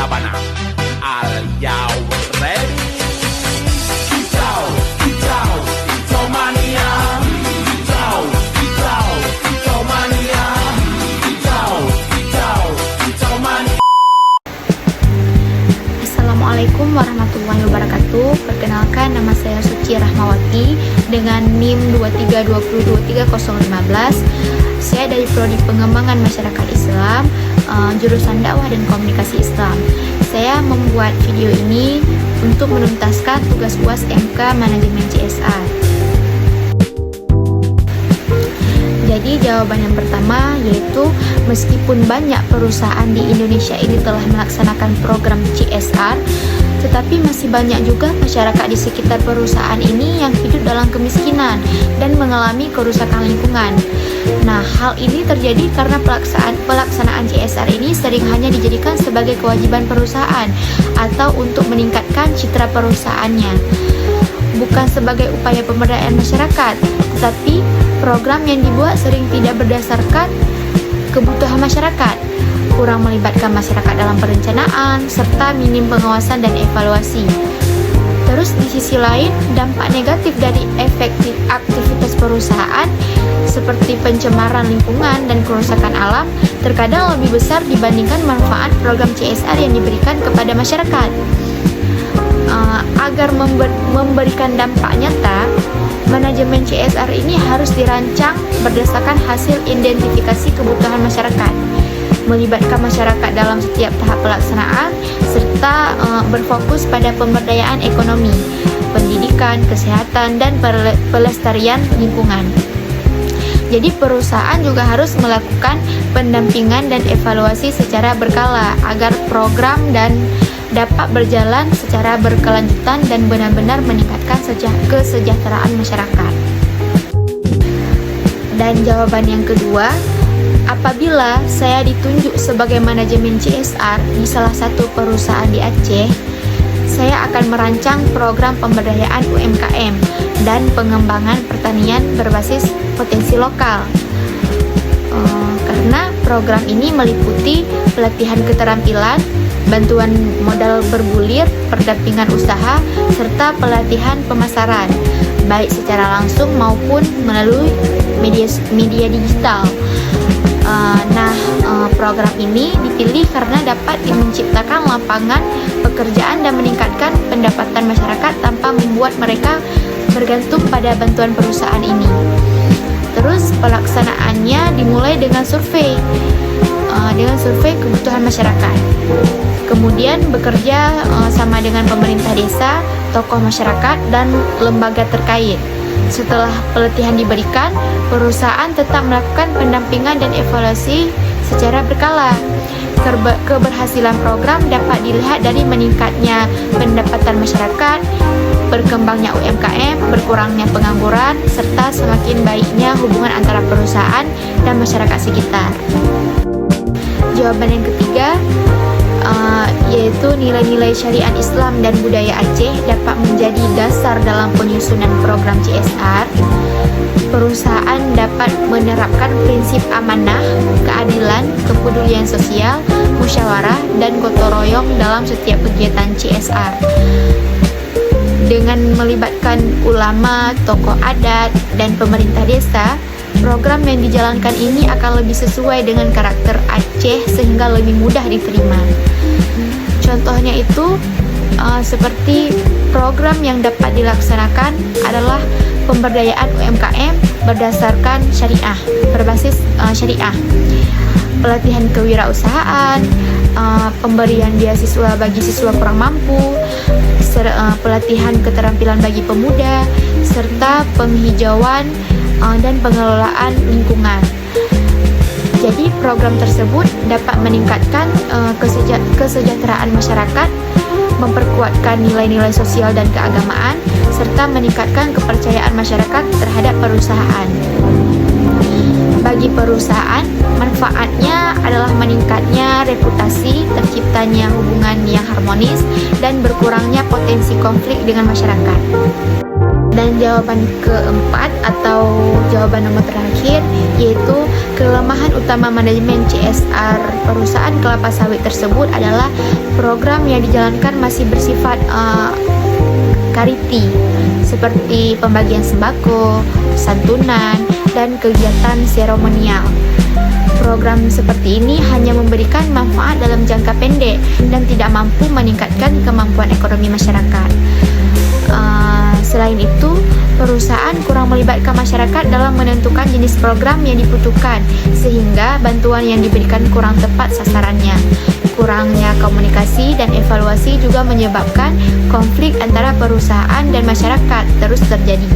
Sabana. Are you ready? Kicau, kicau, kicau mania. Kicau, kicau, kicau mania. Kicau, kicau, kicau mania. Assalamualaikum warahmatullahi wabarakatuh. Perkenalkan, nama saya Suci Rahmawati dengan NIM 232023015. Saya dari Prodi Pengembangan Masyarakat Islam, jurusan Dakwah dan Komunikasi Islam. Saya membuat video ini untuk menuntaskan tugas UAS MK Manajemen CSR. Jadi jawaban yang pertama yaitu meskipun banyak perusahaan di Indonesia ini telah melaksanakan program CSR, tetapi masih banyak juga masyarakat di sekitar perusahaan ini yang hidup dalam kemiskinan dan mengalami kerusakan lingkungan. Nah, hal ini terjadi karena pelaksanaan CSR ini sering hanya dijadikan sebagai kewajiban perusahaan atau untuk meningkatkan citra perusahaannya, bukan sebagai upaya pemberdayaan masyarakat, tetapi program yang dibuat sering tidak berdasarkan kebutuhan masyarakat, kurang melibatkan masyarakat dalam perencanaan, serta minim pengawasan dan evaluasi. Terus di sisi lain, dampak negatif dari efektif aktivitas perusahaan seperti pencemaran lingkungan dan kerusakan alam terkadang lebih besar dibandingkan manfaat program CSR yang diberikan kepada masyarakat. Agar memberikan dampak nyata, manajemen CSR ini harus dirancang berdasarkan hasil identifikasi kebutuhan masyarakat, melibatkan masyarakat dalam setiap tahap pelaksanaan, serta berfokus pada pemberdayaan ekonomi, pendidikan, kesehatan, dan pelestarian lingkungan. Jadi perusahaan juga harus melakukan pendampingan dan evaluasi secara berkala agar program dan dapat berjalan secara berkelanjutan dan benar-benar meningkatkan kesejahteraan masyarakat. Dan jawaban yang kedua, apabila saya ditunjuk sebagai manajemen CSR di salah satu perusahaan di Aceh, saya akan merancang program pemberdayaan UMKM dan pengembangan pertanian berbasis potensi lokal. Karena program ini meliputi pelatihan keterampilan, bantuan modal bergulir, pendampingan usaha, serta pelatihan pemasaran, baik secara langsung maupun melalui media digital. Program ini dipilih karena dapat menciptakan lapangan pekerjaan dan meningkatkan pendapatan masyarakat tanpa membuat mereka bergantung pada bantuan perusahaan ini. Terus pelaksanaannya dimulai dengan survei kebutuhan masyarakat. Kemudian bekerja sama dengan pemerintah desa, tokoh masyarakat, dan lembaga terkait. Setelah pelatihan diberikan, perusahaan tetap melakukan pendampingan dan evaluasi secara berkala. Keberhasilan program dapat dilihat dari meningkatnya pendapatan masyarakat, berkembangnya UMKM, berkurangnya pengangguran, serta semakin baiknya hubungan antara perusahaan dan masyarakat sekitar. Jawaban yang ketiga yaitu nilai-nilai syariat Islam dan budaya Aceh dapat menjadi dasar dalam penyusunan program CSR. Perusahaan dapat menerapkan prinsip amanah, keadilan, kepedulian sosial, musyawarah, dan gotong royong dalam setiap kegiatan CSR. Dengan melibatkan ulama, tokoh adat, dan pemerintah desa, program yang dijalankan ini akan lebih sesuai dengan karakter Aceh sehingga lebih mudah diterima. Contohnya itu seperti program yang dapat dilaksanakan adalah pemberdayaan UMKM berdasarkan syariah, berbasis syariah, pelatihan kewirausahaan, pemberian beasiswa bagi siswa kurang mampu, pelatihan keterampilan bagi pemuda, serta penghijauan dan pengelolaan lingkungan. Jadi program tersebut dapat meningkatkan kesejahteraan masyarakat, memperkuatkan nilai-nilai sosial dan keagamaan, serta meningkatkan kepercayaan masyarakat terhadap perusahaan. Bagi perusahaan, manfaatnya adalah meningkatnya reputasi, terciptanya hubungan yang harmonis, dan berkurangnya potensi konflik dengan masyarakat. Dan jawaban keempat atau jawaban nomor terakhir yaitu kelemahan utama manajemen CSR perusahaan kelapa sawit tersebut adalah program yang dijalankan masih bersifat kariti, seperti pembagian sembako, santunan, dan kegiatan seremonial. Program seperti ini hanya memberikan manfaat dalam jangka pendek dan tidak mampu meningkatkan kemampuan ekonomi masyarakat. Selain itu, perusahaan kurang melibatkan masyarakat dalam menentukan jenis program yang dibutuhkan, sehingga bantuan yang diberikan kurang tepat sasarannya. Kurangnya komunikasi dan evaluasi juga menyebabkan konflik antara perusahaan dan masyarakat terus terjadi.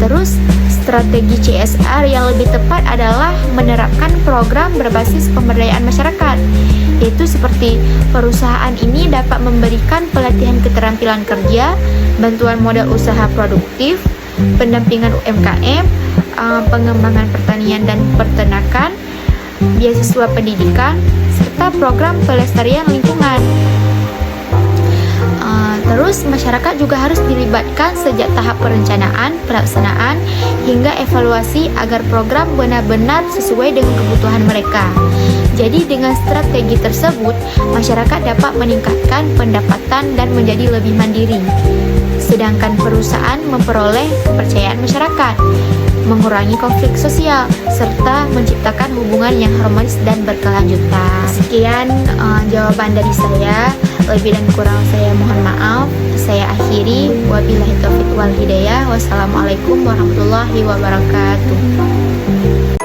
Terus, strategi CSR yang lebih tepat adalah menerapkan program berbasis pemberdayaan masyarakat, yaitu seperti perusahaan ini dapat memberikan pelatihan keterampilan kerja, bantuan modal usaha produktif, pendampingan UMKM, pengembangan pertanian dan peternakan, beasiswa pendidikan, serta program pelestarian lingkungan. Terus, masyarakat juga harus dilibatkan sejak tahap perencanaan, pelaksanaan, hingga evaluasi agar program benar-benar sesuai dengan kebutuhan mereka. Jadi, dengan strategi tersebut, masyarakat dapat meningkatkan pendapatan dan menjadi lebih mandiri. Sedangkan perusahaan memperoleh kepercayaan masyarakat, mengurangi konflik sosial, serta menciptakan hubungan yang harmonis dan berkelanjutan. Sekian jawaban dari saya. Lebih dan kurang saya mohon maaf. Saya akhiri. Wabillahi taufiq wal hidayah. Wassalamualaikum warahmatullahi wabarakatuh.